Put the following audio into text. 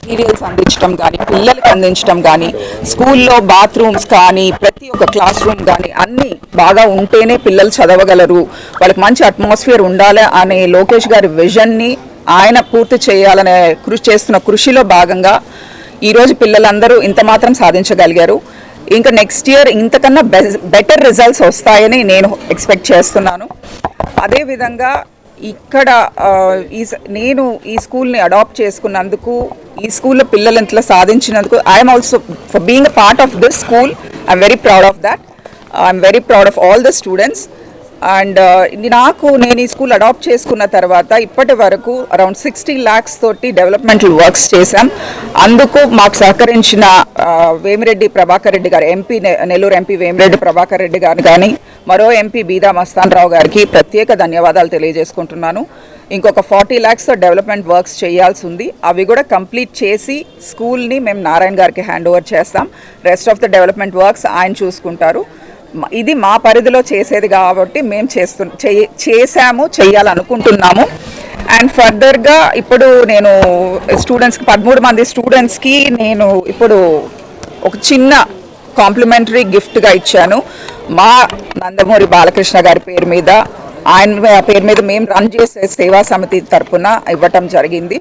Materials అందించడం కానీ, పిల్లలకి అందించడం కానీ, స్కూల్లో బాత్రూమ్స్ కానీ, ప్రతి ఒక్క క్లాస్ రూమ్ కానీ అన్నీ బాగా ఉంటేనే పిల్లలు చదవగలరు, వాళ్ళకి మంచి అట్మాస్ఫియర్ ఉండాలి అనే లోకేష్ గారి విజన్ని ఆయన పూర్తి చేయాలనే చేస్తున్న కృషిలో భాగంగా ఈరోజు పిల్లలందరూ ఇంత మాత్రం సాధించగలిగారు. ఇంకా నెక్స్ట్ ఇయర్ ఇంతకన్నా బెటర్ రిజల్ట్స్ వస్తాయని నేను ఎక్స్పెక్ట్ చేస్తున్నాను. అదేవిధంగా ఇక్కడ నేను ఈ స్కూల్ని అడాప్ట్ చేసుకున్నందుకు, ఈ స్కూల్లో పిల్లలు ఇంట్లో సాధించినందుకు I'm also for being a part of this school I'm very proud of that. I'm very proud of all the students. And నేను ఈ స్కూల్ అడాప్ట్ చేసుకున్న తర్వాత ఇప్పటి వరకు అరౌండ్ 60 lakhs తోటి డెవలప్మెంటల్ వర్క్స్ చేశాం. అందుకు మాకు సహకరించిన వేమిరెడ్డి ప్రభాకర్ రెడ్డి గారు, నెల్లూరు ఎంపీ వేమిరెడ్డి ప్రభాకర్ రెడ్డి గారు కానీ, మరో ఎంపీ బీదా మస్తాన్ రావు గారికి ప్రత్యేక ధన్యవాదాలు తెలియజేసుకుంటున్నాను. ఇంకొక 40 lakhs డెవలప్మెంట్ వర్క్స్ చేయాల్సి ఉంది. అవి కూడా కంప్లీట్ చేసి స్కూల్ని మేము నారాయణ గారికి హ్యాండ్ ఓవర్ చేస్తాం. Rest of the development works ఆయన చూసుకుంటారు. ఇది మా పరిధిలో చేసేది కాబట్టి మేము చేసాము, చేయాలనుకుంటున్నాము. అండ్ ఫర్దర్గా ఇప్పుడు నేను స్టూడెంట్స్కి 13 మంది స్టూడెంట్స్కి నేను ఇప్పుడు ఒక చిన్న కాంప్లిమెంటరీ గిఫ్ట్గా ఇచ్చాను. మా నందమూరి బాలకృష్ణ గారి పేరు మీద, ఆయన పేరు మీద మేము రన్ చేసే సేవా సమితి తరఫున ఇవ్వటం జరిగింది.